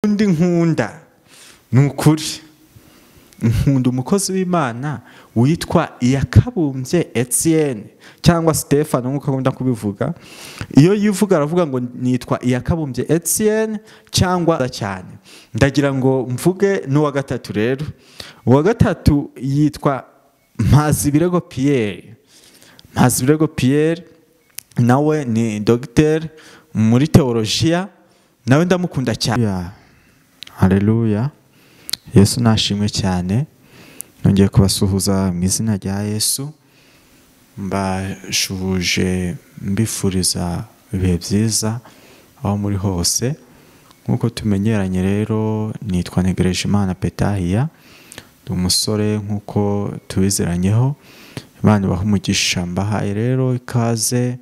undi nkunda nukuri nkunda umukozi w'Imana witwa Iyakabumbye Etienne cyangwa Stefano nkuko akunda kubivuga. Iyo yivuga aravuga ngo nitwa Iyakabumbye Etienne cyangwa cyane. Ndagira ngo mvuge n'uwa gatatu rero. Uwa gatatu yitwa Mpazibirego Pierre. Mpazibirego Pierre nawe ni docteur muri teologia, nawe ndamukunda cyane. Haleluya. Yesu nashimwe cyane. Nongeye kubasuhuza mu izina rya Yesu. Mbashuhuje mbifuriza ibihe byiza aho muri hose. Nkuko tumenyeranye rero nitwa Ntegerejimana Petahiya. Ndi umusore nkuko tubizeranyeho. Imana ibahe umugisha. Mbahaye rero ikaze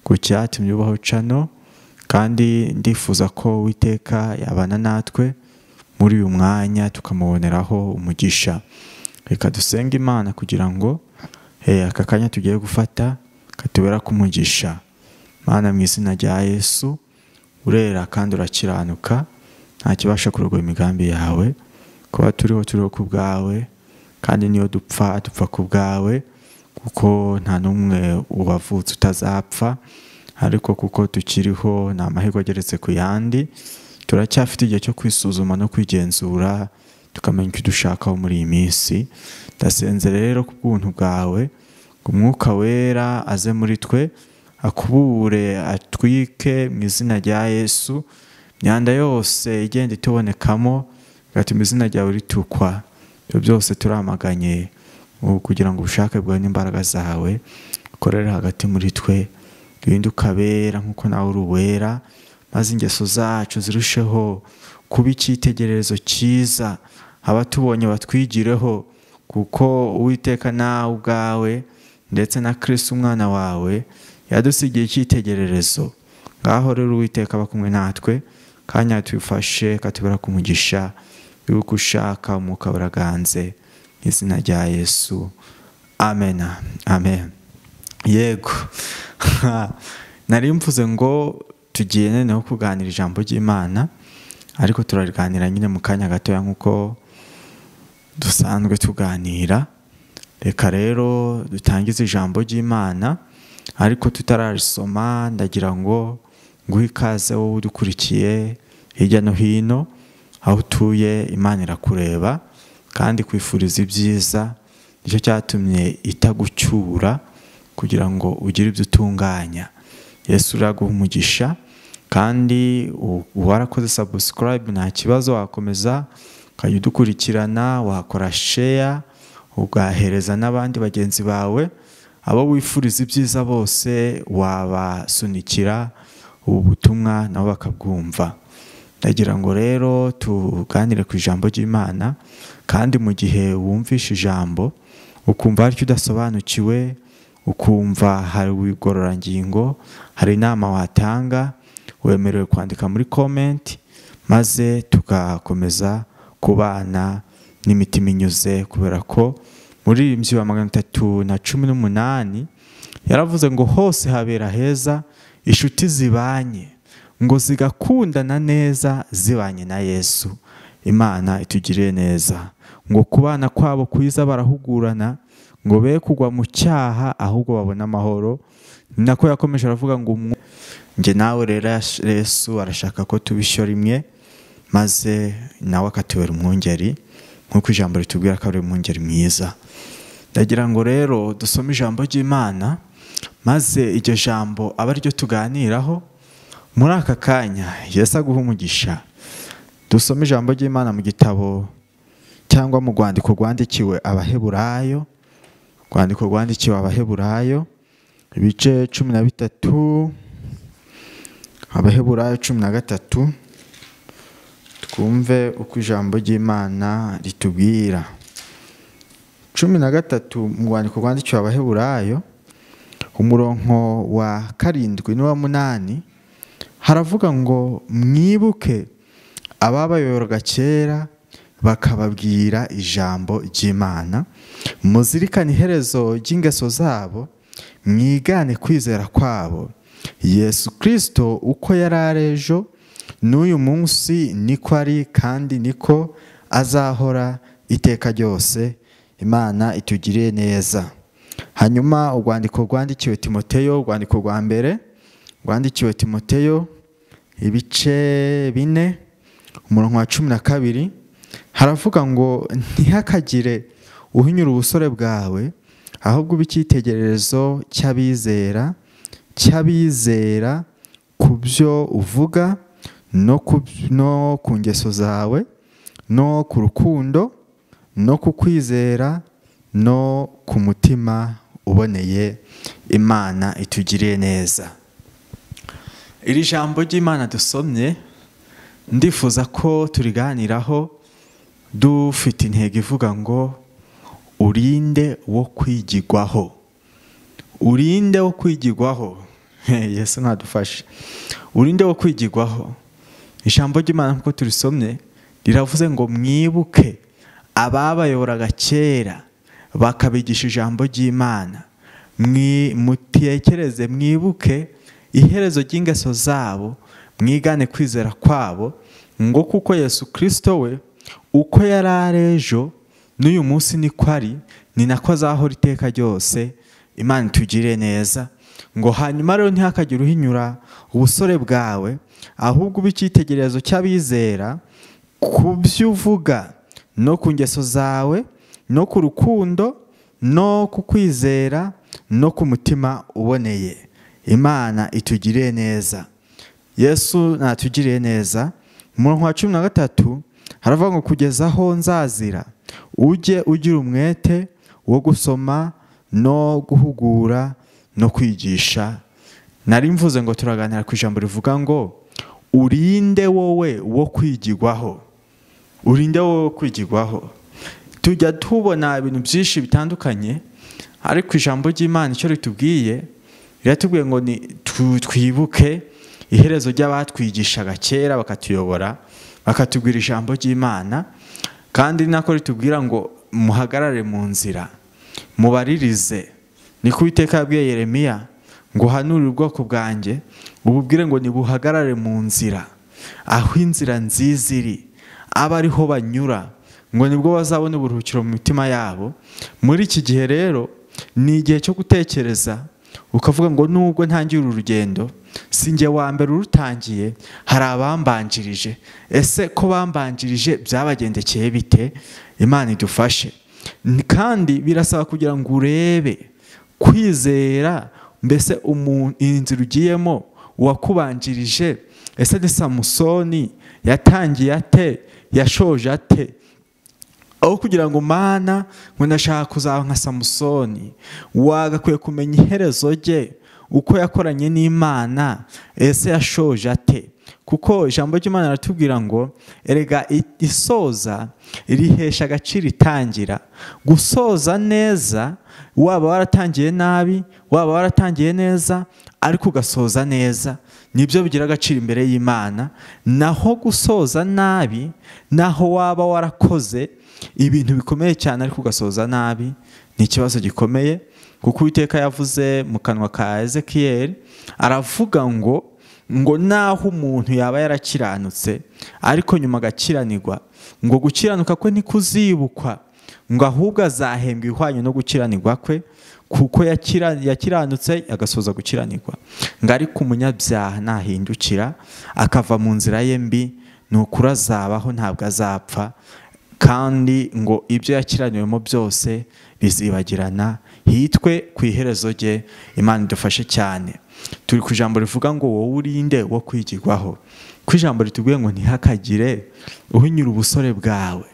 ku cyatumye ubaho cano, kandi ndifuza ko Uwiteka yabana natwe muri uyu mwanya tukamuboneraho umugisha. Reka dusenge Imana kugira ngo aka kanya tugiye gufata katubera kumugisha. Mana, mu izina rya Yesu, urera kandi urakiranuka, nta kibasha kurogoya imigambi yawe. Kuba turiho ku bwawe, kandi niyo dupfa ku bwawe, kuko nta n'umwe wavutse utazapfa, ariko kuko tukiriho nta mahirwe ageretse ku yandi. Turacyafite igihe cyo kwisuzuma no kwigenzura, tukamenya icyo dushakaho muri iyi minsi. Ndasenze rero ku bw'ubuntu bwawe ngo Umwuka Wera aze muri twe, akubure atwike mu izina rya Yesu. Imyanda yose igenda itubonekamo gatuma izina ryawe ritukwa. Ibyo byose turamaganye kugira ngo ubushake bwawe n'imbaraga zawe ukorere hagati muri twe, duhinduke abera nk'uko nawe uri uwera, maze ingeso zacu zirusheho kuba icyitegererezo cyiza, abatubonye batwigireho, kuko Uwiteka nawe ubwawe ndetse na Kristo umwana wawe yadusigiye icyitegererezo. Ngaho rero Uwiteka aba kumwe natwe, kandi atufashe katubera kumugisha, yuko ushaka Umwuka uraganze mu izina rya Yesu. Amen. Amen. Yego. Nari mvuze ngo tugiye noneho kuganira ijambo ry'Imana, ariko turariganira nyine mu kanya gatoya nk'uko dusanzwe tuganira. Reka rero dutangize ijambo ry'Imana, ariko tutararisoma ndagira ngo nguhe ikaze wowe udukurikiye hirya no hino aho utuye. Imana irakureba kandi kwifuriza ibyiza, nicyo cyatumye itagucyura kugira ngo ugire ibyo utunganya. Yesu uraguha umugisha, kandi warakoze subscribe nta kibazo, wakomeza ukajya udukurikirana, wakora share ugahereza n'abandi bagenzi bawe, abo wifuriza ibyiza bose wabasunikira ubu butumwa nabo bakabwumva. Ndagira ngo rero tuganire ku ijambo ry'Imana, kandi mu gihe wumvishe ijambo ukumva hari icyo udasobanukiwe, ukumva hari igororangingo, hari inama watanga, wemerewe kwandika muri comment, maze tugakomeza kubana n'imitima inyuze, kubera ko muri Mzimu wa 318 yaravuze ngo hose habera heza inshuti zibanye, ngo zigakundana neza zibanye na Yesu. Imana itugirire neza, ngo kubana kwabo kwiza barahugurana, ngo be kugwa mu cyaha ahubwo babona amahoro. Nako yakomeje aravuga ngo nge nawe rero Yesu arashaka ko tubishyo rimwe, maze nawe akatubera umwungeri nk'uko ijambo ritubwira ko ari umwungeri mwiza. Ndagira ngo rero dusome ijambo ry'Imana, maze iryo jambo aba ryo tuganiraho muri aka kanya. Yesu aguha umugisha. Dusome ijambo ry'Imana mu gitabo cyangwa mu rwandiko rwandikiwe Abaheburayo, rwandiko rwandikiwe Abaheburayo ibice 13, Abaheburayo 13, twumve uko ijambo ry'Imana ritubwira. 13 mu rwandiko rwandikiwe Abaheburayo umurongo wa 7 n'uwa 8 haravuga ngo mwibuke ababayoboraga kera bakababwira ijambo ry'Imana, muzirikane iherezo ry'ingeso zabo, mwigane kwizera kwabo. Yesu Kristo uko yari ari ejo n'uyu munsi niko ari kandi niko azahora iteka ryose. Imana itugiriye neza. Hanyuma urwandiko rwandikiwe Timoteyo, urwandiko rwa mbere rwandikiwe Timoteyo ibice 4 umurongo wa 12 haravuga ngo ntihakagire uhinyura ubusore bwawe, ahubwo ube icyitegererezo cy'abizera ku byo uvuga no ku ngeso zawe no ku rukundo no ku kwizera no ku mutima uboneye. Imana itugiriye neza. Iri jambo ry'Imana dusomye ndifuza ko turiganiraho dufite intego ivuga ngo urinde wo kwigirwaho. Urinde wo kwigirwaho. Yesu nadufashe. Urinde wo kwigirwaho. Ijambo ry'Imana nkuko turisomye riravuze ngo mwibuke ababayoboraga kera bakabigisha ijambo ry'Imana. Mutekereze, mwibuke iherezo ry'ingeso zabo, mwigane kwizera kwabo, ngo kuko Yesu Kristo we uko yari ari ejo n'uyu munsi niko ari, ni nako azahora iteka ryose. Imana itugire neza. Ngo hanyuma rero ntihakagire uhinyura ubusore bwawe, ahubwo ube icyitegererezo cy'abizera ku byo uvuga no ku ngeso zawe no ku rukundo no ku kwizera no ku mutima uboneye. Imana itugiriye neza. Yesu natugiriye neza. Umurongo wa 13 haravuga ngo kugeza aho nzazira ujye ugira umwete wo gusoma no guhugura no kwigisha. Nari mvuze ngo turaganira ku ijambo rivuga ngo urinde wowe wo kwigirwaho. Urinde wowe wo kwigirwaho. Tujya tubona ibintu byinshi bitandukanye, ariko ijambo ry'Imana icyo ritubwiye riratubwiye ngo twibuke iherezo ry'abatwigishaga kera bakatuyobora, bakatubwira ijambo ry'Imana, kandi nako ritubwira ngo muhagarare mu nzira mubaririze. Niko Uwiteka yabwiye Yeremiya ngo hanurire ubwoko bwanjye ububwire ngo nibuhagarare mu nzira, aho inzira nziza iri aba ariho banyura, ngo nibwo bazabona uburuhukiro mu mitima yabo. Muri iki gihe rero ni igihe cyo gutekereza, ukavuga ngo nubwo ntangiye uru rugendo sinjye wa mbere urutangiye, hari abambanjirije. Ese ko bambanjirije byabagendekeye bite? Imana idufashe. Kandi birasaba kugira ngo urebe kwizera, mbese inzira ugiyemo uwakubanjirije, ese ni Samusoni yatangiye ate, yashoje ate? Aho kugira ngo Mana ngo ndashaka kuzaba nka Samusoni, wagakwiye kumenya iherezo rye, uko yakoranye n'Imana, ese yashoje ate? Kuko ijambo ry'Imana ratubwira ngo erega isoza irihesha agaciro itangira. Gusoza neza, waba waratangiye nabi, waba waratangiye neza, ariko ugasoza neza, nibyo bigira agaciro imbere y'Imana. Naho gusoza nabi, naho waba warakoze ibintu bikomeye cyane ariko ugasoza nabi, ni ikibazo gikomeye. Kuko Uwiteka yavuze mu kanwa ka Ezekiyeli, aravuga ngo naho umuntu yaba yarakiranutse ariko nyuma agakiranirwa, ngo gukiranuka kwe ntikuzibukwa, ngo ahubwo azahembwa ihwanye no gukiranirwa kwe, kuko yakiranutse agasoza gukiranirwa. Ngo ariko umunyabyaha nahindukira akava mu nzira ye mbi, ni ukuri azabaho ntabwo azapfa, kandi ngo ibyo yakiraniwemo byose bizibagirana, hitwe ku iherezo rye. Imana idufashe cyane. Turi ku ijambo rivuga ngo wowe urinde wo kwigirwaho. Ku ijambo ritubwiye ngo ntihakagire uhinyura ubusore bwawe,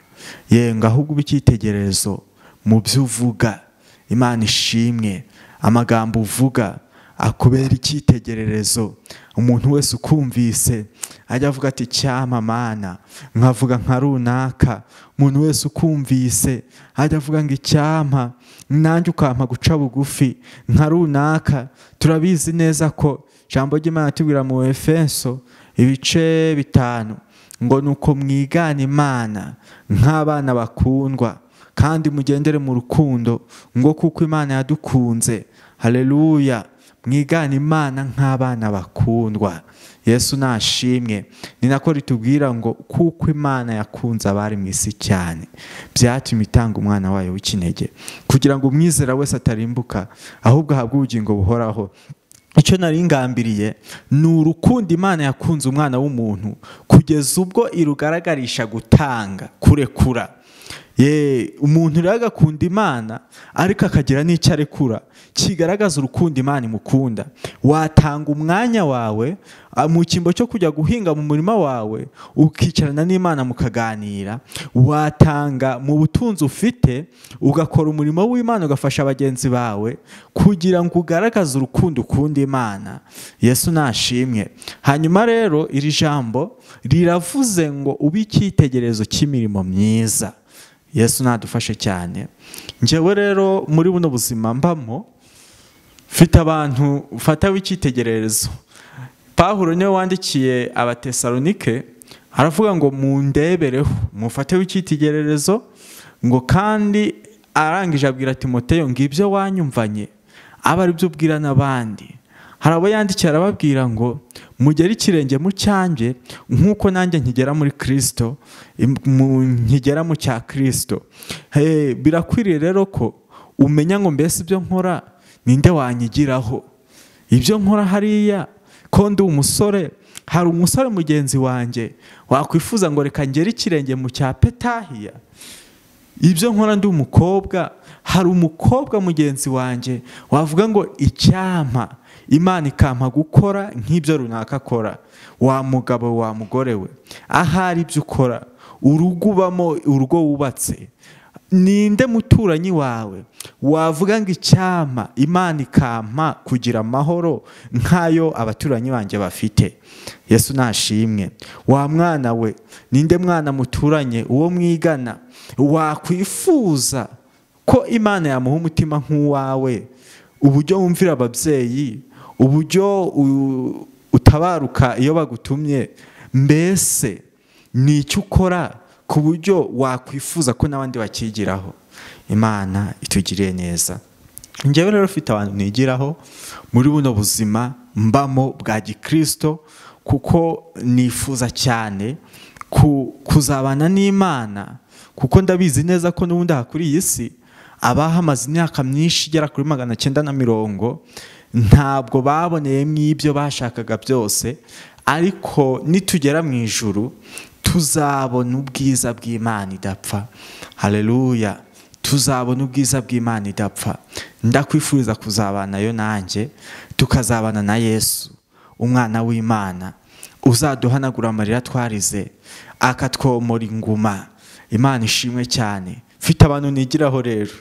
ngo ahubwo ube icyitegererezo mu byo uvuga. Imana ishimwe. Amagambo uvuga akubera icyitegererezo. Umuntu wese ukumvise ajya avuga ati cyama Mana nkavuga nka runaka. Umuntu wese ukumvise ajya avuga ngo icyampa nanjye ukampa guca bugufi nka runaka. Turabizi neza ko ijambo ry'Imana tubwira mu Efeso ibice 5 ngo nuko mwigana Imana nk'abana bakundwa, kandi mugendere mu rukundo, ngo kuko Imana yadukunze. Haleluya. Mwigana Imana nk'abana bakundwa. Yesu nashimwe. Ni nako ritubwira ngo kuko Imana yakunze abari mu isi cyane byatumye itanga umwana wayo w'ikinege kugira ngo umwizera wese atarimbuka ahubwo ahabwe ubugingo buhoraho. Icyo nari ngambiriye ni urukundo Imana yakunze umwana w'umuntu kugeza ubwo irugaragarisha gutanga, kurekura. Umuntu rero agakunda Imana ariko akagira n'icyo arekura kigaragaza urukundo Imana imukunda. Watanga umwanya wawe mu cyimbo cyo kujya guhinga mu murima wawe ukicarana n'Imana mukaganira. Watanga mu butunzi ufite ugakora umurimo w'Imana ugafasha bagenzi bawe kugira ngo ugaragaze urukundo ukunda Imana. Yesu nashimwe. Hanyuma rero iri jambo riravuze ngo ube icyitegererezo cy'imirimo myiza. Yesu nadufashe cyane. Njyewe rero muri buno buzima mbamo mfite abantu ufata w'icyitegererezo. Pawulo niwe wandikiye Abatesalonike aravuga ngo mundebereho mufate w'icyitegererezo ngo kandi arangije abwira Timoteyo ngo ibyo wanyumvanye aba ari byo ubwira n'abandi. Hari abo yandikiye arababwira ngo mugere ikirenge mu cyanjye nk'uko nanjye nkigera muri Kristo, nkigera mu cya Kristo. Birakwiriye rero ko umenya ngo mbese ibyo nkora ninde wanyigiraho. Ibyo nkora hariya ko ndi umusore, hari umusore mugenzi wanjye wakwifuza ngo reka ngere ikirenge mu cya Petahiya. Ibyo nkora ndi umukobwa, hari umukobwa mugenzi wanjye wavuga ngo icyampa Imana ikampa gukora nk'ibyo runaka akora. Wa mugabo wa mugore we, ahari ibyo ukora, urugo ubamo, urugo wubatse, ninde muturanyi wawe wavuga ngo icyampa Imana ikampa kugira amahoro nk'ayo abaturanyi banjye bafite. Yesu nashimwe. Wa mwana we, ninde mwana muturanye uwo mwigana wakwifuza ko Imana yamuha umutima nk'uwawe, uburyo wumvira ababyeyi, uburyo utabaruka iyo bagutumye, mbese ni icyo ukora ku buryo wakwifuza ko n'abandi bakigiraho. Imana itugiriye neza. Njyewe rero ufite abantu nigiraho muri buno buzima mbamo bwa gikristo, kuko nifuza cyane kuzabana n'Imana, kuko ndabizi neza ko n'ubundi aha kuri iyi si abahamaze imyaka myinshi igera kuri 990 ntabwo baboneyemo ibyo bashakaga byose, ariko nitugera mu ijuru tuzabona ubwiza bw'Imana idapfa. Haleluya. Tuzabona ubwiza bw'Imana idapfa. Ndakwifuriza kuzabanayo nanjye, tukazabana na Yesu umwana w'Imana uzaduhanagura amarira twarize akatwomora inguma. Imana ishimwe cyane. Mfite abantu nigiraho rero.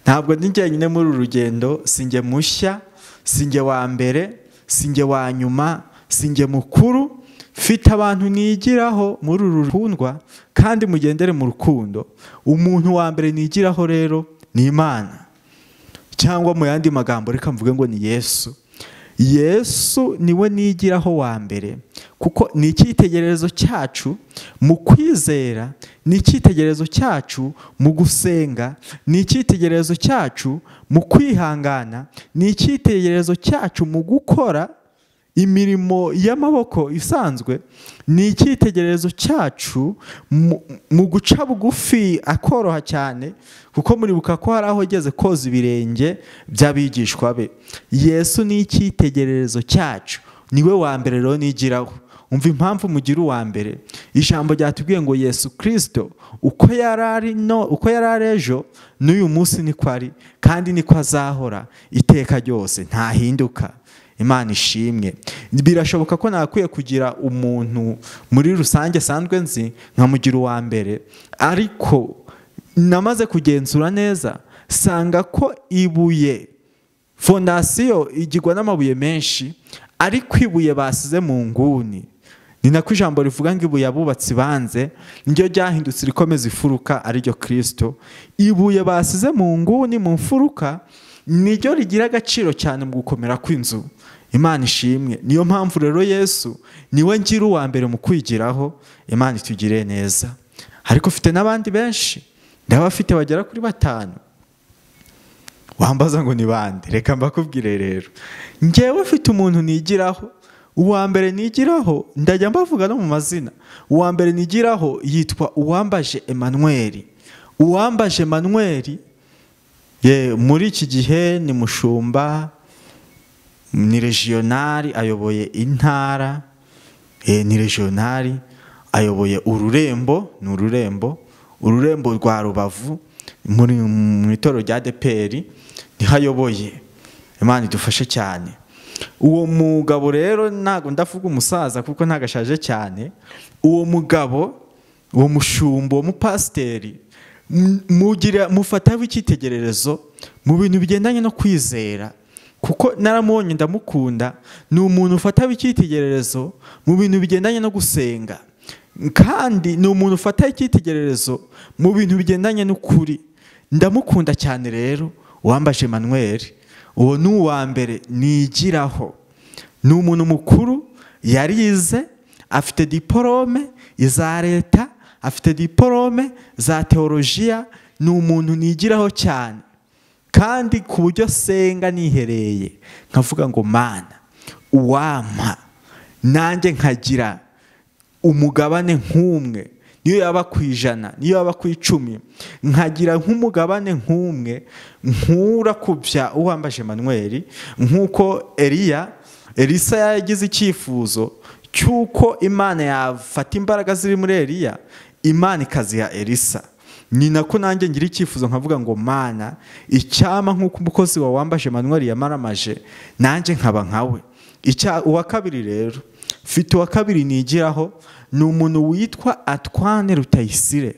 Ntabwo ndi njyenyine muri uru rugendo, sinjye mushya, sinjye wa mbere, sinjye wa nyuma, sinjye mukuru. Mfite abantu nigiraho muri uru rukundwa, kandi mugendere mu rukundo. Umuntu wa mbere nigiraho rero ni Imana, cyangwa mu yandi magambo reka mvuge ngo ni Yesu. Yesu niwe nigiraho wa mbere, kuko ni icyitegererezo cyacu mu kwizera, ni icyitegererezo cyacu mu gusenga, ni icyitegererezo cyacu mu kwihangana, ni icyitegererezo cyacu mu gukora imirimo y'amaboko isanzwe, ni icyitegererezo cyacu mu guca bugufi akoroha cyane, kuko muribuka ko hari aho ageze koza ibirenge by'abigishwa be. Yesu ni icyitegererezo cyacu, niwe wa mbere rero nigiraho. Umva impamvu mugira uwa mbere. Ijambo ryatubwiye ngo Yesu Kristo uko yari ejo n'uyu munsi niko ari, kandi niko azahora iteka ryose, ntahinduka. Imana ishimwe. Birashoboka ko nakwiye kugira umuntu muri rusange sanzwe nzi nkamugira uwa mbere, ariko namaze kugenzura neza sanga ko ibuye fondasiyo igirwa n'amabuye menshi, ariko ibuye basize mu nguni, ni nako ijambo rivuga ngo ibuye abubatsi banze niryo ryahindutse rikomeza ifuruka, ariryo Kristo. Ibuye basize mu nguni, mu mfuruka, niryo rigira agaciro cyane mu gukomera kw'inzu. Imana ishimwe. Niyo mpamvu rero Yesu niwe ngira uwa mbere mu kwigiraho. Imana itugire neza. Ariko ufite n'abandi benshi, ndabafite bagera kuri 5. Wambaza ngo ni bande? Reka mbakubwire rero. Njyewe ufite umuntu nigiraho uwa mbere nigiraho ndajya mbavuga no mu mazina. Uwa mbere nigiraho yitwa Uwambaje Emmanuel. Uwambaje Emmanuel muri iki gihe ni mushumba, ni regional, ayoboye intara, ni regional, ayoboye ururembo rwa Rubavu mu itorero rya ADEPR nihayoboye. Imana idufashe cyane. Uwo mugabo rero ntago ndavuga umusaza kuko ntagashaje cyane. Uwo mugabo, uwo mushumba, uwo mupasiteri, mufataho icyitegererezo mu bintu bigendanye no kwizera, kuko naramubonye ndamukunda. Ni umuntu ufataho icyitegererezo mu bintu bigendanye no gusenga, kandi ni umuntu ufataho icyitegererezo mu bintu bigendanye n'ukuri. Ndamukunda cyane rero Uwambaje Emmanuel. Uwo ni uwa mbere nigiraho. Ni umuntu mukuru, yarize, afite diplome za leta, afite diplome za teolojiya. Ni umuntu nigiraho cyane, kandi ku buryo senga nihereye nkavuga ngo Mana uwampa nanjye nkagira umugabane nk'umwe, niyo yaba ku 100, niyo yaba ku 10, nkagira nk'umugabane nk'umwe nkura kubya Uwambaje Emmanuel. Nk'uko Elisa yagize icyifuzo cy'uko Imana yafata imbaraga ziri muri Eliya, Imana ikaziha Elisa. Ni nako nanjye ngira icyifuzo nkavuga ngo Mana icyama nk'uko umukozi wa Uwambaje Emmanuel yamaramaje, nanjye nkaba nkawe. Uwa kabiri rero, mfite uwa kabiri nigiraho, ni umuntu witwa Atwane Rutayisire.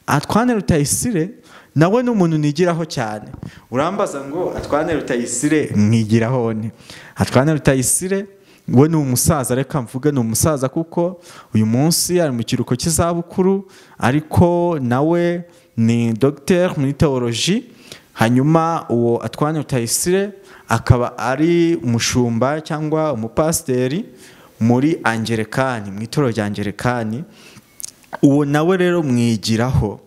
Atwane Rutayisire nawe ni umuntu nigiraho cyane. Urambaza ngo Atwane Rutayisire mwigiraho ne? Atwane Rutayisire we ni umusaza, reka mvuge ni umusaza kuko uyu munsi ari mu kiruhuko cy'izabukuru, ariko nawe ni docteur muri teoloji. Hanyuma uwo Atwane Rutayisire akaba ari umushumba cyangwa umupasiteri muri Angelikani, mu itorero rya Angelikani. Uwo nawe rero mwigiraho.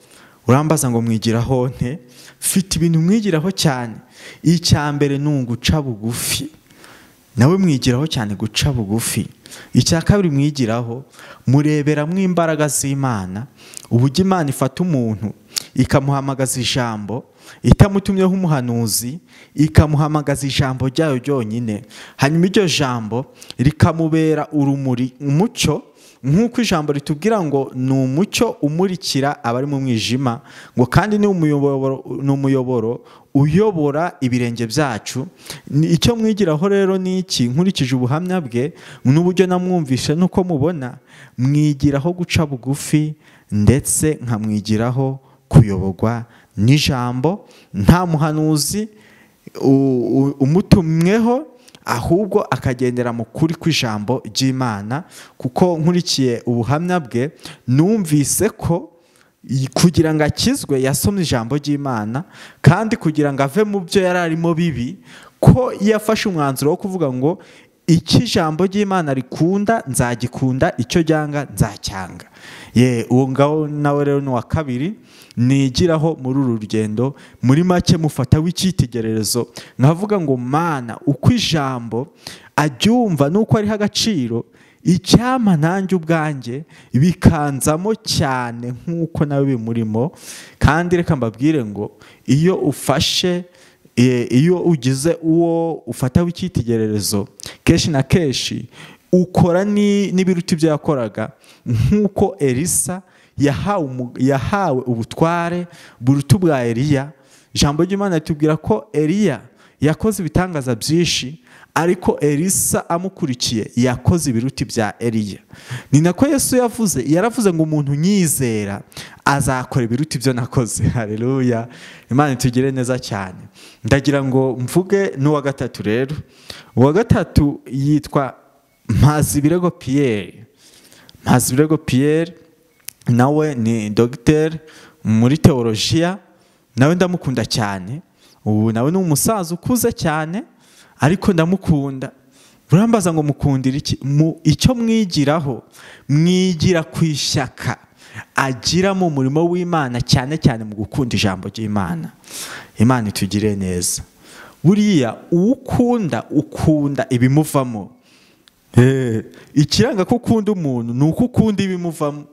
Urambaza ngo mwigiraho nte? Mfite ibintu mwigiraho cyane. Icya mbere ni uguca bugufi. Nawe mwigiraho cyane guca bugufi. Icya kabiri mwigiraho, mureberamwo imbaraga z'Imana, uburyo Imana ifata umuntu ikamuhamagaza ijambo, itamutumyeho umuhanuzi, ikamuhamagaza ijambo ryayo ryonyine. Hanyuma iryo jambo rikamubera urumuri, umucyo, nk'uko ijambo ritubwira ngo ni umucyo umurikira abari mu mwijima, ngo kandi ni umuyoboro uyobora ibirenge byacu. Icyo mwigiraho rero ni iki? Nkurikije ubuhamya bwe n'uburyo namwumvishe nuko mubona, mwigiraho guca bugufi, ndetse nkamwigiraho kuyoborwa n'ijambo, nta muhanuzi umutumweho, ahubwo akagendera mu kuri kw'ijambo ry'Imana. Kuko nkurikiye ubuhamya bwe numvise ko kugira ngo akizwe yasomye ijambo ry'Imana, kandi kugira ngo ave mu byo yari arimo bibi, ko yafashe umwanzuro wo kuvuga ngo iki ijambo ry'Imana rikunda nzagikunda, icyo ryanga nzacyanga. Uwo ngaho nawe rero ni uwa kabiri nigiraho muri uru rugendo. Muri make mufataho icyitegererezo, nkavuga ngo Mana uko ijambo aryumva nuko ariho agaciro, icyama nanjye ubwanjye bikanzamo cyane nk'uko nawe bimurimo. Kandi reka mbabwire ngo iyo ugize uwo ufataho icyitegererezo, kenshi na kenshi ukora n'ibiruta ibyo yakoraga. Nk'uko Elisa yahawe ubutware buruta ubwa Eliya. Ijambo ry'Imana ritubwira ko Eliya yakoze ibitangaza byinshi, ariko Elisa amukurikiye yakoze ibiruta ibya Eliya. Ni nako Yesu yaravuze ngo umuntu nyizera azakora ibiruta ibyo nakoze. Haleluya, Imana itugire neza cyane. Ndagira ngo mvuge n'uwa gatatu rero. Uwa gatatu yitwa Mpazibirego Pierre. Mpazibirego Pierre nawe ni docteur muri teolojiya. Nawe ndamukunda cyane. Ubu nawe ni umusaza ukuze cyane, ariko ndamukunda. Urambaza ngo mukundira iki? Icyo mwigiraho, mwigira ku ishyaka agira mu murimo w'Imana, cyane cyane mu gukunda ijambo ry'Imana. Imana itugire neza. Buriya ukunda ibimuvamo. ikiranga ko ukunda umuntu ni uko ukunda ibimuvamo.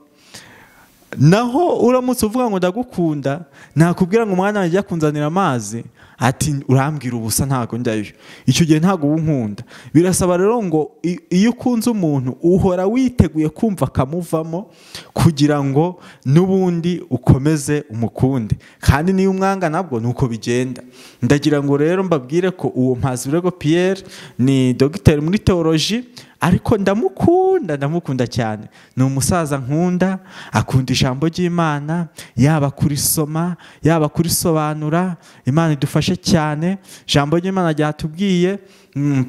Naho uramutse uvuga ngo ndagukunda, nakubwira ngo umwana wanjye kunzanira amazi, ati urambwira ubusa ntago njyayo, icyo gihe ntago unkunda. Birasaba rero ngo iyo ukunze umuntu uhora witeguye kumva akamuvamo kugira ngo n'ubundi ukomeze umukunde, kandi niyo umwanga nabwo nuko bigenda. Ndagira ngo rero mbabwire ko uwo Mpazibirego Pierre ni dogiteri muri teoloji, ariko ndamukunda cyane. Ni umusaza nkunda, akunda ijambo ry'Imana, yaba kurisoma yaba kurisobanura. Imana idufashe cyane. Ijambo ry'Imana ryatubwiye,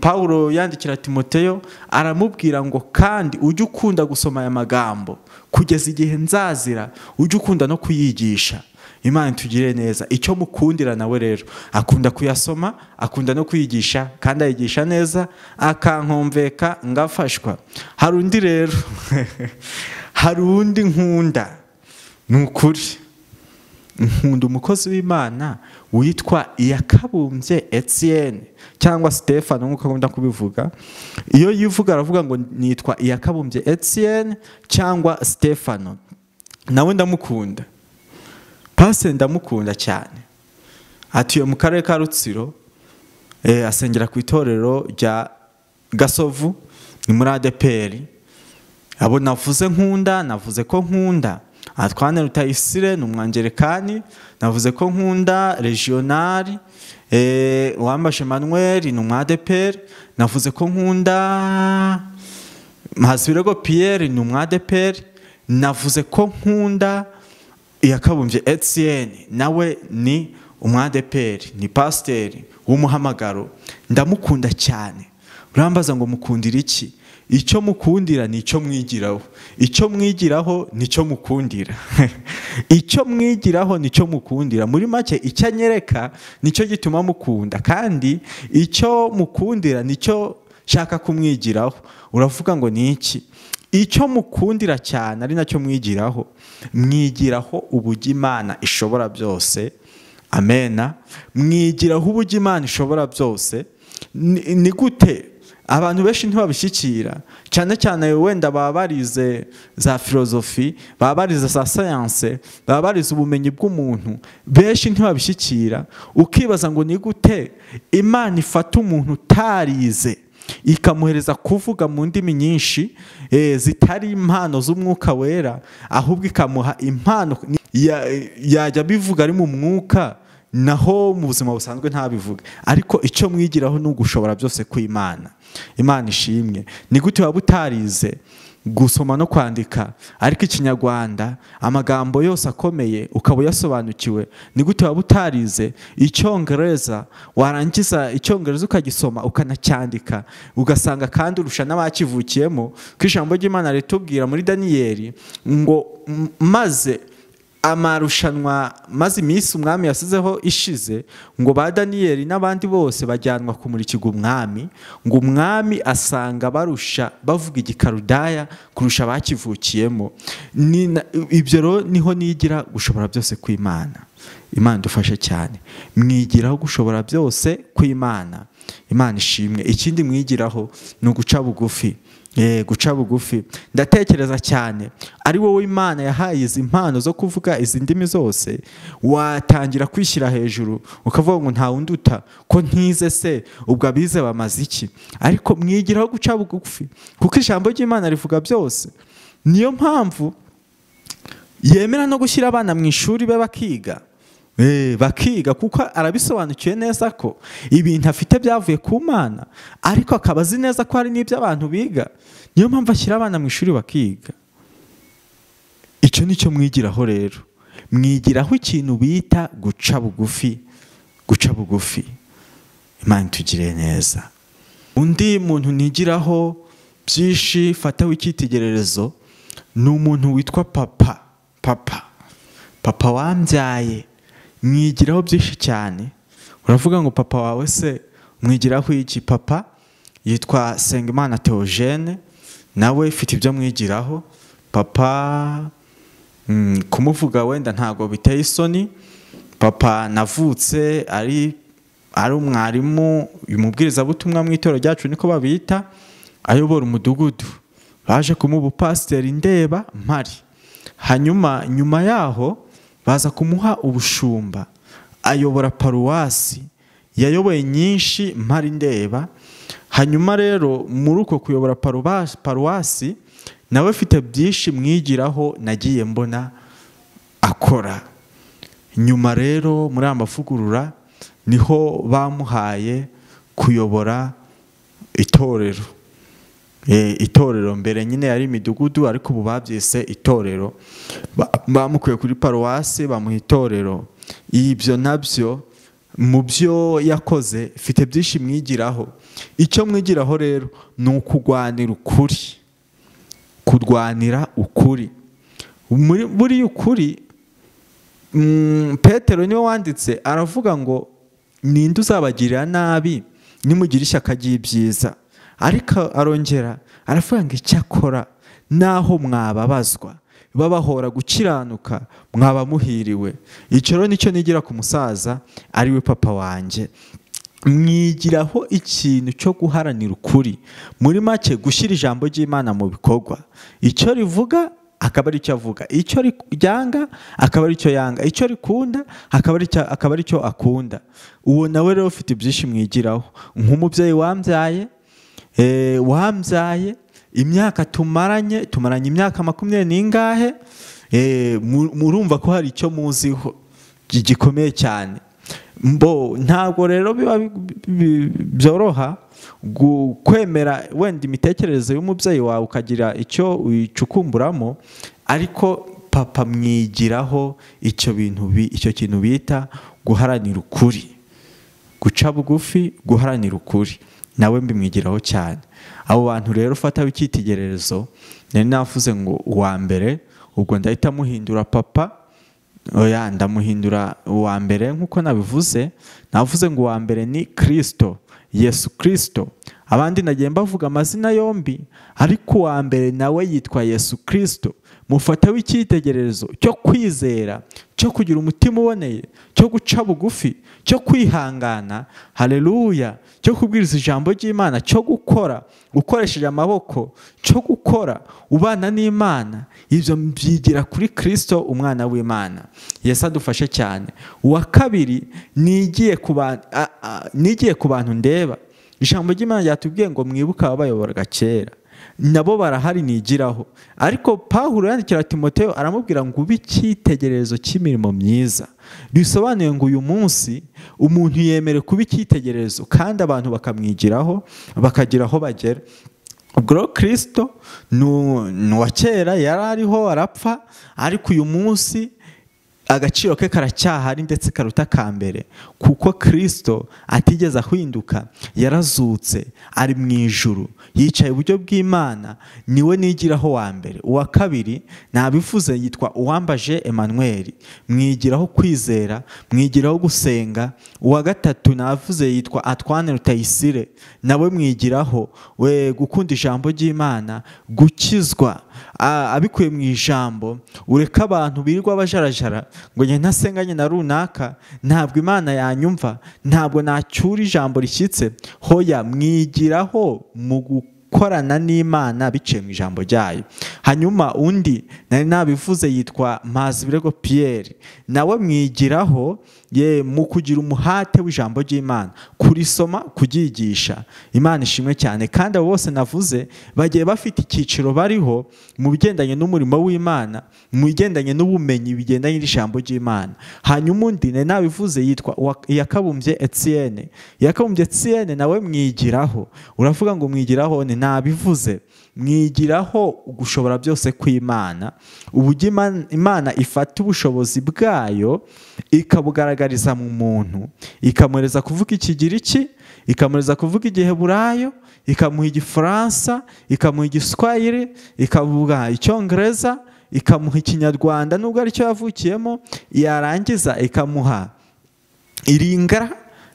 Paulo yandikira Timoteyo aramubwira ngo kandi ujye ukunda gusoma aya magambo kugeza igihe nzazira, ujye ukunda no kuyigisha. Imana itugire neza. Icyo mukundira nawe rero, akunda kuyasoma, akunda no kwiyigisha, kandi ayigisha neza, akankomveka ngafashwa. Hari undi rero hari undi nkunda, ni ukuri nkunda umukozi w'Imana witwa Iyakabumbye Etienne cyangwa Stefano nk'uko akunda kubivuga. Iyo yivuga aravuga ngo nitwa Iyakabumbye Etienne cyangwa Stefano. Nawe ndamukunda, Pase ndamukunda cyane. Atuye mu karere ka Rutsiro, asengera ku itorero rya Gasovu, ni muri ADPR. Abo navuze nkunda, navuze ko nkunda Atwane Rutayisire, ni umwangerekani. Navuze ko nkunda regional Uwambaje Manuel, ni umu ADPR. Navuze ko nkunda Mpazibirego Pierre, ni umu ADPR. Navuze ko nkunda Iyakabumbye Etienne, nawe ni umu ADPR, ni pasiteri w'umuhamagaro. Ndamukunda cyane. Urambaza ngo mukundira iki? Icyo mukundira ni icyo mwigiraho. Icyo mwigiraho ni cyo mukundira. Icyo mwigiraho ni cyo mukundira. Muri make icyo anyereka nicyo gituma mukunda, kandi icyo mukundira nicyo shaka kumwigiraho. Uravuga ngo ni iki? Icyo mukundira cyane ari nacyo mwigiraho. Mwigiraho uburyo Imana ishobora byose. Amena. Mwigiraho uburyo Imana ishobora byose. Ni gute? Abantu benshi ntibabishyikira, cyane cyane wenda baba barize za filozofi, baba barize za science, baba barize ubumenyi bw'umuntu. Benshi ntibabishyikira, ukibaza ngo ni gute Imana ifata umuntu utarize ikamuhereza kuvuga mu ndimi nyinshi zitari impano z'umwuka wera, ahubwo ikamuha impano yajya bivuga ari mu mwuka, naho mu buzima busanzwe ntabivuga. Ariko icyo mwigiraho ni ugushobora byose kw'Imana. Imana ishimwe. Ni gute waba utarize gusoma no kwandika, ariko Ikinyarwanda amagambo yose akomeye ukaba uyasobanukiwe? Ni gute waba utarize Icyongereza, warangiza Icyongereza ukagisoma ukanacyandika, ugasanga kandi urusha n'abakivukiyemo? Ko ijambo ry'Imana ritubwira muri Daniyeli ngo maze amarushanwa, maze iminsi umwami yasizeho ishize, ngo ba Daniyeli n'abandi bose bajyanwa kumurikirwa umwami, ngo umwami asanga barusha bavuga igikarudaya kurusha abakivukiyemo. Ibyo rero niho nigira gushobora byose kw'Imana. Imana dufashe cyane. Mwigiraho gushobora byose kw'Imana. Imana ishimwe. Ikindi mwigiraho ni uguca bugufi. Guca bugufi. Ndatekereza cyane ari wowe Imana yahaye izi impano zo kuvuga izi ndimi zose, watangira kwishyira hejuru ukavuga ngo nta wundi uta, ko ntize se ubwo abize bamaze iki? Ariko mwigiraho guca bugufi, kuko ijambo ry'Imana rivuga byose. Niyo mpamvu yemera no gushyira abana mu ishuri be bakiga. Bakiga kuko arabisobanukiwe neza ko ibintu afite byavuye ku Mana, ariko akaba azi neza ko hari n'ibyo abantu biga. Niyo mpamvu ashyira abana mu ishuri bakiga. Icyo nicyo mwigiraho rero. Mwigiraho ikintu bita guca bugufi. Guca bugufi. Imana itugire neza. Undi muntu nigiraho byinshi, fataho icyitegererezo, ni umuntu witwa papa. Papa wambyaye. Mwigiraho byinshi cyane. Uravuga ngo papa wawe se mwigiraho iki? Papa yitwa Sengimana Theogene, nawe ifite ibyo mwigiraho. Papa kumuvuga wenda ntago biteye isoni. Papa navutse ari umwarimu, umubwirizabutumwa mu itorero ryacu niko babita. ayobora umudugudu, baje kumuha ubupasiteri ndeba mpari. Hanyuma nyuma yaho baza kumuha ubushumba, ayobora paruwasi, yayoboye nyinshi mpari ndeba. Hanyuma rero muri uko kuyobora paruwasi nawe afite byinshi mwigiraho nagiye mbona akora. Nyuma rero muri amavugurura niho bamuhaye kuyobora itorero. Itorero mbere nyine yari imidugudu, ariko ubu babyise itorero. Bamukuye kuri paruwasi bamuha itorero. Ibyo nabyo mu byo yakoze mfite byinshi mwigiraho. Icyo mwigiraho rero ni ukugwanira ukuri, kurwanira ukuri. Muri ukuri Petero niwe wanditse aravuga ngo ninde uzabagirira nabi nimugira ishyaka ry'ibyiza. Ariko arongera aravuga ngo icyakora naho mwababazwa babahora gukiranuka mwaba muhiriwe. Icyo rero nicyo nigira ku musaza ariwe papa wanjye. Mwigiraho ikintu cyo guharanira ukuri, muri make gushyira ijambo ry'Imana mu bikorwa. Icyo rivuga akaba ari cyo avuga, icyo ryanga akaba ari cyo yanga, icyo rikunda akaba ari cyo akunda. Uwo nawe rero ufite byinshi mwigiraho. Nk'umubyeyi wambyaye imyaka tumaranye imyaka 20 n'ingahe, murumva ko hari icyo muziho gikomeye cyane. Ntabwo rero biba byoroha kwemera wenda imitekerereze y'umubyeyi wawe ukagira icyo uyicukumburamo, ariko papa mwigiraho icyo kintu bita guharanira ukuri, guca bugufi, guharanira ukuri. Nawe mbimwigiraho cyane. Abo bantu rero ufataho icyitegererezo, nari navuze ngo uwa mbere, ubwo ndahita muhindura papa. Oya, ndamuhindura uwa mbere nkuko nabivuze. Navuze ngo uwa mbere ni Kristo, Yesu Kristo. Abandi nagiye mbavuga amazina yombi, ariko uwa mbere nawe yitwa Yesu Kristo. Mufataho icyitegererezo cyo kwizera, cyo kugira umutima uboneye, cyo guca bugufi, cyo kwihangana, haleluya, cyo kubwiriza ijambo ry'Imana, cyo gukora ukoresheje amaboko, cyo gukora ubana n'Imana. Ibyo mbyigira kuri Kristo umwana w'Imana. Yesu adufashe cyane. Uwa kabiri nigiye ku bantu ndeba. Ijambo ry'Imana ryatubwiye ngo mwibuka ababayoboraga kera, nabo barahari nigiraho. Ariko Pawulo yandikira Timoteyo aramubwira ngo ube icyitegererezo cy'imirimo myiza. Bisobanuye ngo uyu munsi umuntu yemere kuba icyitegererezo kandi abantu bakamwigiraho bakagira aho bagera. Ubwo Kristo ni uwa kera, yari ariho arapfa, ariko uyu munsi agaciro ke karacyahari ndetse karuta kambere, kuko Kristo atigeze ahinduka, yarazutse, ari mu ijuru, yicaye iburyo bw'Imana. Niwe nigiraho wa mbere. Uwa kabiri nabivuze yitwa Uwambaje Emmanuel, mwigiraho kwizera, mwigiraho gusenga. Uwa gatatu navuze yitwa Antoine Rutayisire, nawe mwigiraho gukunda ijambo ry'Imana, gukizwa abikuye mu ijambo. Ureka abantu birirwa bajarajara ngo njye ntasenganye na runaka ntabwo Imana yanyumva, ntabwo nacyura ijambo rishyitse. Hoya, mwigiraho mu gukorana n'Imana biciye mu ijambo ryayo. Hanyuma undi nari nabivuze yitwa Mpazibirego Pierre, nawe mwigiraho mu kugira umuhate w'ijambo ry'Imana, kurisoma, kuryigisha. Imana ishimwe cyane. Kandi abo bose navuze bagiye bafite icyiciro bariho mu bigendanye n'umurimo w'Imana, mu bigendanye n'ubumenyi bigendanye n'ijambo ry'Imana. Hanyuma undi nari nabivuze yitwa Iyakabumbye Etienne. Iyakabumbye Etienne nawe mwigiraho. Uravuga ngo mwigiraho, ni nabivuze mwigiraho gushobora byose kw'Imana. Uburyo Imana ifata ubushobozi bwayo ikabugaragariza mu muntu, ikamwereza kuvuga Ikigiriki, ikamwereza kuvuga Igiheburayo, ikamuha Igifaransa, ikamuha Igiswahili, ikavuga Icyongereza, ikamuha Ikinyarwanda nubwo ari cyo yavukiyemo, yarangiza ikamuha Iringara,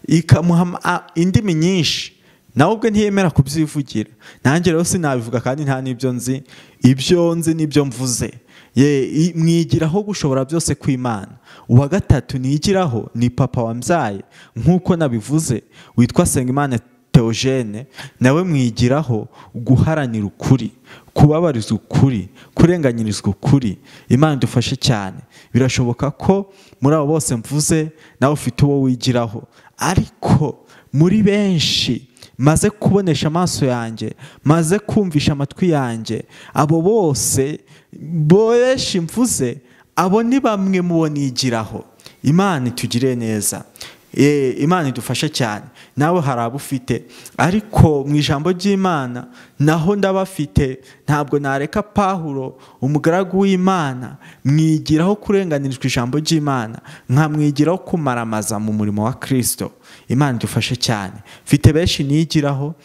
ikamuha indimi nyinshi. Nawe ubwe ntiyemera kubyivugira. Nanjye rero sinabivuga kandi nta n'ibyo nzi. Ibyo nzi n'ibyo mvuze. Mwigiraho gushobora byose kw'Imana. Uwa gatatu nigiraho ni papa wambyaye nk'uko nabivuze, witwa Sengimana Theogene nawe mwigiraho guharanira ukuri, kubabariza ukuri, kurenganyirizwa ukuri. Imana idufashe cyane. Birashoboka ko muri abo bose mvuze nawe ufite uwo wigiraho, ariko muri benshi maze kubonesha amaso yanjye, maze kumvisha amatwi yanjye, abo bose benshi mvuze, abo ni bamwe mu bo nigiraho. Imana itugire neza. Imana idufashe cyane. Nawe hari abo ufite, ariko mu ijambo ry'Imana naho ndabafite. Ntabwo nareka Pawulo umugaragu w'Imana mwigiraho kurenganirizwa ijambo ry'Imana, nkamwigiraho kumaramaza mu murimo wa Kristo. Imana idufashe cyane. Mfite benshi nigiraho.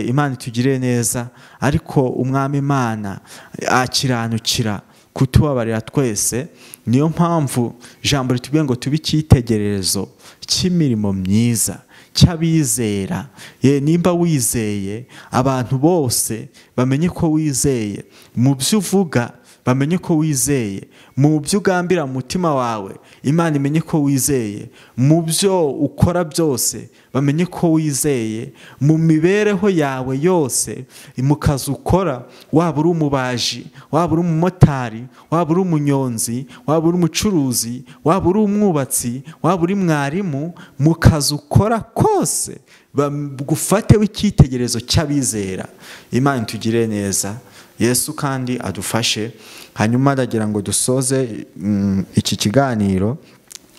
Imana itugire neza. Ariko umwami Imana akiranukira kutubabarira twese. Niyo mpamvu ijambo ritubwiye ngo tube icyitegererezo cy'imirimo myiza cy'abizera. Nimba wizeye, abantu bose bamenye ko wizeye. Mu byo uvuga bamenye ko wizeye. Mu byo ugambira mu mutima wawe, Imana imenye ko wizeye. Mu byo ukora byose bamenye ko wizeye. Mu mibereho yawe yose, mu kazi ukora, waba uri umubaji, waba uri umumotari, waba uri umunyonzi, waba uri umucuruzi, waba uri umwubatsi, waba uri mwarimu, mu kazi ukora kose gufateho icyitegererezo cy'abizera. Imana itugire neza. Yesu kandi adufashe. Hanyuma ndagira ngo dusoze iki kiganiro,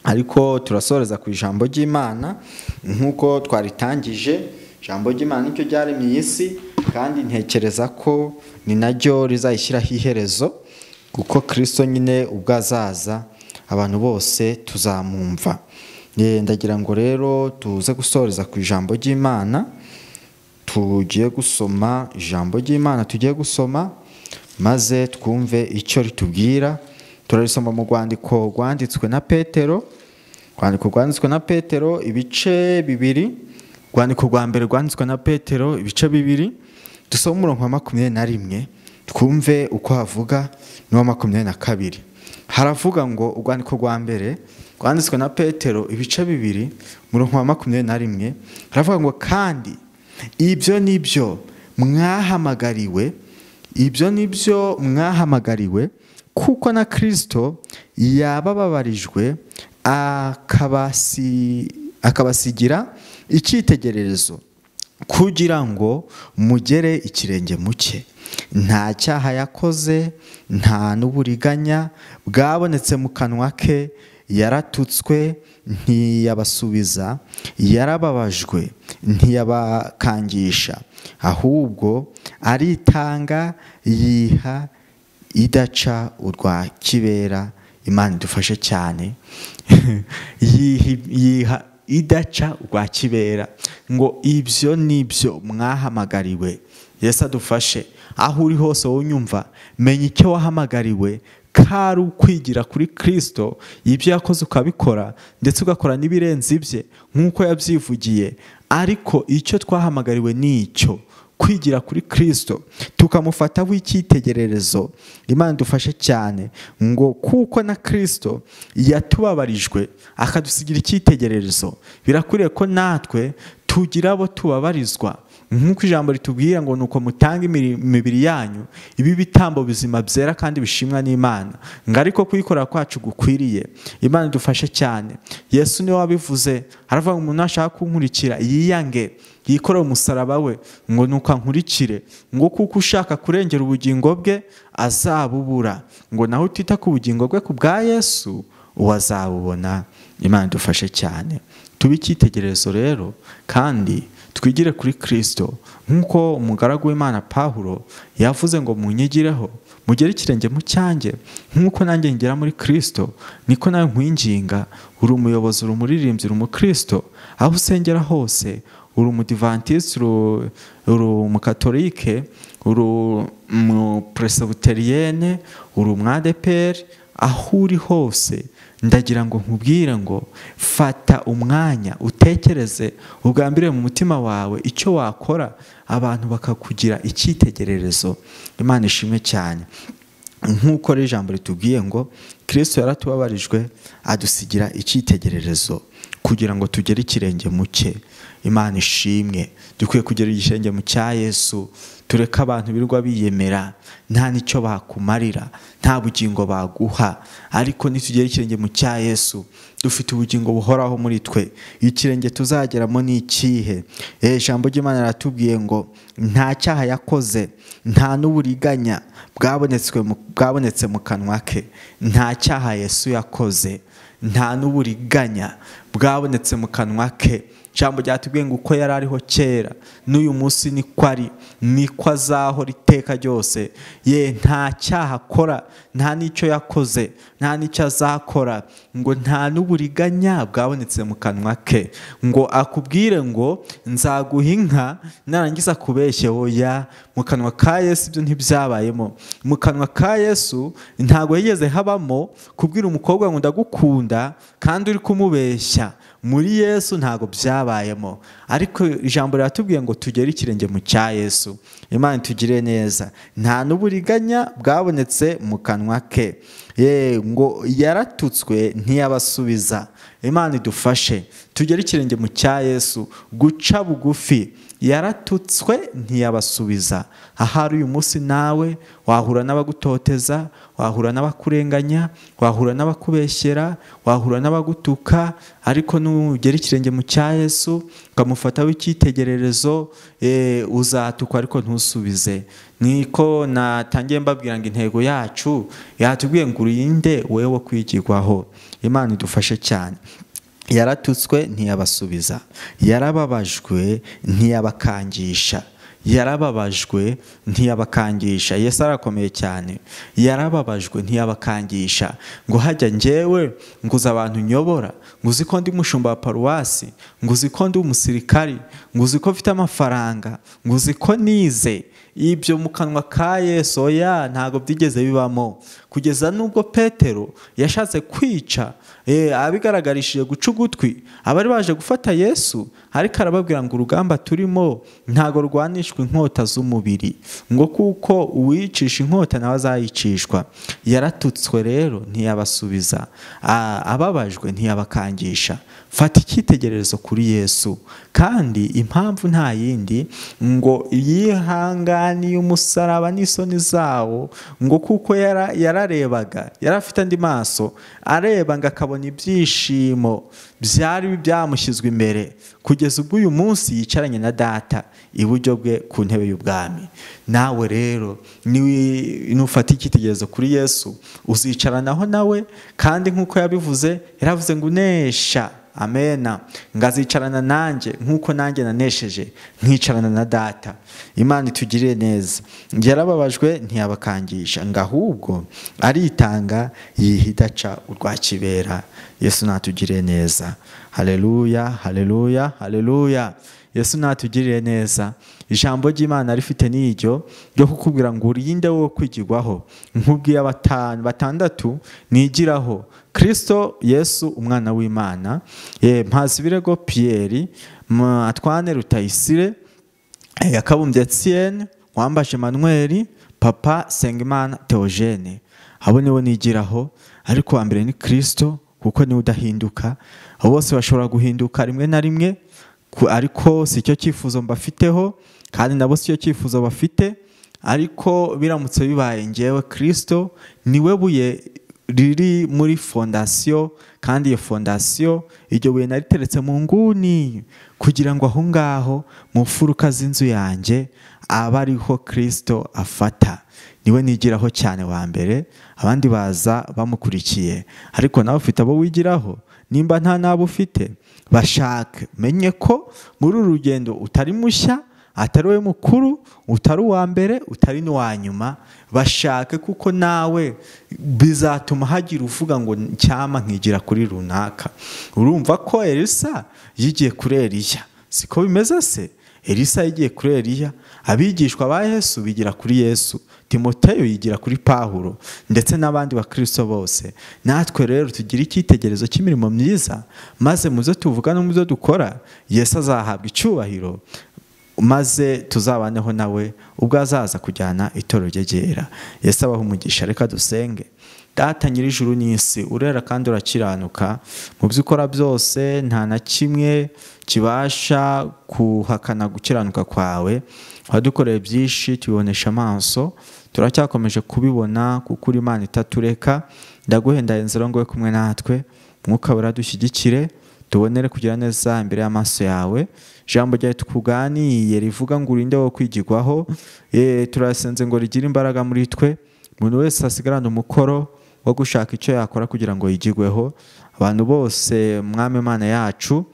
ariko turasoreza ku ijambo ry'Imana nk'uko twaritangije. Ijambo ry'Imana nicyo ryaremye isi, kandi ntekereza ko ni naryo rizayishyiraho iherezo, kuko Kristo nyine ubwo azaza abantu bose tuzamwumva. Ndagira ngo rero tuze gusoreza ku ijambo ry'Imana. Tugiye gusoma ijambo ry'Imana, tugiye gusoma maze twumve icyo ritubwira. Turarisoma mu rwandiko rwanditswe na Petero, ibice 2. Rwandiko rwa mbere rwanditswe na Petero, ibice 2. Dusoma umurongo wa 21 twumve uko havuga n'uwa 22. Haravuga ngo, urwandiko rwa mbere rwanditswe na Petero, ibice 2, umurongo wa 21. Haravuga ngo, kandi ibyo nibyo mwahamagaririwe, kuko na Kristo yabababarijwe akabasigira icyitegererezo, kugira ngo mugere ikirenge mu cye. Nta cyaha yakoze, nta n'uburiganya bwabonetse mu kanwa ke. Yaratutswe ntiyabasubiza, yarababajwe ntiyabakangisha, ahubwo aritanga yiha idaca urwa kibera. Imana idufashe cyane. yiha idaca urwa kibera. Ngo ibyo nibyo mwahamagariwe. Yesu adufashe. Aho uri hose wowe unyumva, menya icyo wahamagariwe, kari ukwigira kuri Kristo, ibyo yakoze ukabikora, ndetse ugakora n'ibirenze ibye nk'uko yabyivugiye. Ariko icyo twahamagariwe ni icyo kwigira kuri Kristo, tukamufataho icyitegererezo. Imana idufashe cyane. Ngo kuko na Kristo yatubabarijwe akadusigira icyitegererezo, birakwiriye ko natwe tugira abo tubabarizwa. Nk'uko ijambo ritubwira ngo nuko mutanga imibiri yanyu ibi bitambo bizima byera kandi bishimwa n'Imana, ngo ariko kuyikorera kwacu gukwiriye. Imana idufashe cyane. Yesu niwe wabivuze. Haravuga ngo umuntu ashaka kunkurikira yiyange, yikorere umusaraba we, ngo nuko ankurikire. Ngo kuko ushaka kurengera ubugingo bwe azabubura, ngo naho utita ku bugingo bwe ku bwa Yesu uwazabubona. Imana idufashe cyane. Tube icyitegererezo rero, kandi twigire kuri Kristo, nk'uko umugaragu w'Imana Pawulo yavuze ngo munyigireho, mugere ikirenge mu cyanjye. Nk'uko nanjye ngera muri Kristo, niko nawe nkwinginga. Uri umuyobozi, uri umuririmbyi, uri umukristo, aho usengera hose, uri umudivantiste, uri umukatolike, uri umupresbyterienne, uri umwadeperi, aho uri hose, ndagira ngo nkubwire ngo fata umwanya utekereze, ugambire mu mutima wawe icyo wakora abantu bakakugira icyitegererezo. Imana ishimwe cyane. nk'uko rero ijambo ritubwiye ngo Kristo yaratubabarijwe adusigira icyitegererezo kugira ngo tugere ikirenge mu cye. Imana ishimwe. Dukwiye kugera ikirenge mu cya Yesu. Tureka abantu birirwa biyemera nta nicyo bakumarira, nta bugingo baguha, ariko nitugera ikirenge mu cya Yesu dufite ubugingo buhoraho muri twe. Ikirenge tuzageramo ni ikihe? Ijambo ry'Imana riratubwiye ngo nta cyaha yakoze, nta n'uburiganya bwabonetse mu kanwa ke. Nta cyaha Yesu yakoze, nta n'uburiganya bwabonetse mu kanwa ke. Ijambo ryatubwiye ngo uko yari ariho kera n'uyu munsi niko ari, niko azahora iteka ryose. Nta cyaha akora, nta n'icyo yakoze, nta n'icyo azakora, ngo nta n'uburiganya bwabonetse mu kanwa ke. Ngo akubwire ngo nzaguha inka narangiza kubeshye. Oya, mu kanwa ka Yesu ibyo ntibyabayemo. Mu kanwa ka Yesu ntago yigeze habamo kubwira umukobwa ngo ndagukunda kandi uri kumubeshya. Muri Yesu ntago byabayemo. Ariko ijambo riratubwiye ngo tugere ikirenge mu cya Yesu. Imana itugire neza. Nta n'uburiganya bwabonetse mu kanwa ke. Ngo yaratutswe ntiyabasubiza. Imana idufashe tugere ikirenge mu cya Yesu, guca bugufi. Yaratutswe ntiyabasubiza. Ahari uyu munsi nawe wahura n'abagutoteza, wahura n'abakurenganya, wahura n'abakubeshyera, wahura n'abagutuka, ariko nugera ikirenge mu cya Yesu ukamufataho icyitegererezo, uzatukwa ariko ntusubize. Niko natangiye mbabwira ngo intego yacu yatubwiye ngo urinde wewe wo kwigirwaho. Imana idufashe cyane. Yaratutswe ntiyabasubiza, yarababajwe ntiyabakangisha. Yarababajwe ntiyabakangisha. Yesu arakomeye cyane. Yarababajwe ntiyabakangisha. Ngo hajya njyewe nguza abantu nyobora, nguzi ko ndi mushumba wa paruwasi, nguzi ko ndi umusirikari, nguzi ko mfite amafaranga, nguzi ko nize. Ibyo mu kanwa ka Yesu oya, ntago byigeze bibamo. Kugeza nubwo Petero yashatse kwica, abigaragarishije guca ugutwi abari baje gufata Yesu, ariko arababwira ngo urugamba turimo ntago rwanishwa inkota z'umubiri, ngo kuko uwicisha inkota nawe azayicishwa. Yaratutswe rero ntiyabasubiza, ababajwe ntiyabakangisha. Fata icyitegererezo kuri Yesu, kandi impamvu nta yindi, ngo yihanganiye umusaraba n'isoni zawo, ngo kuko yararebaga, yarafite andi maso areba ngo akabona ibyishimo byari byamushyizwe imbere, kugeza ubwo uyu munsi yicaranye na Data iburyo bwe ku ntebe y'ubwami. Nawe rero nufata icyitegererezo kuri Yesu uzicaranaho nawe, kandi nk'uko yabivuze, yaravuze ngo unesha, amena, ngazicarana nanjye nk'uko nanjye nanesheje nkicarana na Data. Imana itugirire neza. Yarababajwe ntiyabakangisha, ngo ahubwo aritanga yihidaca urwa kibera. Yesu natugirire neza. Haleluya, haleluya, haleluya. Yesu natugirire neza. Ijambo ry'Imana rifite n'iryo ryo kukubwira ngo urinde wo kwigirwaho. Nkubwiye batandatu nigiraho: Kristo Yesu umwana w'Imana, Mpazibirego Pierre, Atwane Rutayisire, Iyakabumbye Etienne, Uwambaje Emmanuel, Papa Sengimana Theogene. Abo nibo nigiraho, ariko wa mbere ni Kristo, kuko niwe udahinduka. Abo bose bashobora guhinduka rimwe na rimwe, ariko si cyo cyifuzo mbafiteho, kandi nabo si cyo cyifuzo bafite. Ariko biramutse bibaye, njyewe Kristo niwe buye riri muri fondasiyo, kandi iyo fondasiyo iryo buye nariteretse mu nguni, kugira ngo aho ngaho mu mfuruka z'inzu yanjye aba ariho Kristo afata. Niwe nigiraho cyane wa mbere, abandi baza bamukurikiye. Ariko nawe ufite abo wigiraho. Nimba nta nabo ufite, bashake. Menye ko muri uru rugendo utari mushya, atari we mukuru, utari uwa mbere, utari n'uwa nyuma. Bashake, kuko nawe bizatuma hagira uvuga ngo cyama nkigira kuri runaka. Urumva ko Elisa yigiye kuri Eliya, siko bimeze se? Elisa yigiye kuri Eliya, abigishwa ba Yesu bigira kuri Yesu, Timoteyo yigira kuri Pawulo, ndetse n'abandi bakristo bose. Natwe rero tugira icyitegererezo cy'imirimo myiza, maze muzo tuvuga no muzo dukora, Yesu azahabwa icyubahiro. maze tuzabaneho nawe ubwo azaza kujyana itorero rye ryera. Yesu abahe umugisha. Reka dusenge. Data nyir'ijuru n'isi, urera kandi urakiranuka, mu byo ukora byose nta na kimwe kibasha kuhakana gukiranuka kwawe. Wadukoreye byinshi tubibonesha amaso, turacyakomeje kubibona kuko uri Imana itatureka. Ndaguhenda inzira ngo we kumwe natwe, Mwuka wera dushyigikire, tubonere kugira neza imbere y'amaso yawe. Ijambo ryawe tukuganiye rivuga ngo urinde wo kwigirwaho, turasenze ngo rigire imbaraga muri twe. Umuntu wese asigarana umukoro wo gushaka icyo yakora kugira ngo yigirweho. Abantu bose Mwami Imana yacu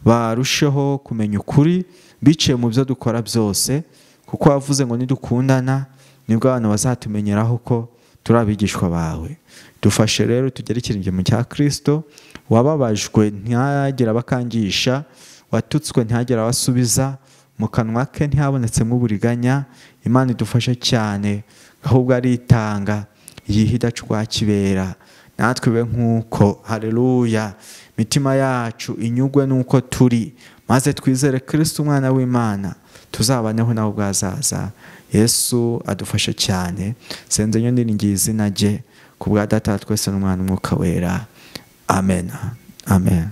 barusheho kumenya ukuri biciye mu byo dukora byose, kuko wavuze ngo nidukundana nibwo abantu bazatumenyeraho ko turi abigishwa bawe. Dufashe rero tugere ikirenge cya Kristo, wababajwe ntihagire abakangisha, watutswe ntihagire abasubiza, mu kanwa ke ntihabonetsemo uburiganya. Imana idufashe cyane, ahubwo aritanga yihidacwa kibera. Natwe be nkuko, haleluya, mitima yacu inyugwe nuko turi, maze twizere Kristo umwana w'Imana, tuzabaneho nawe bwazaza. Yesu adufashe cyane. Senze nyo ndiringiye izina rye, kubwa Data twese n'Umwana n'Umwuka wera. Amen. Amen.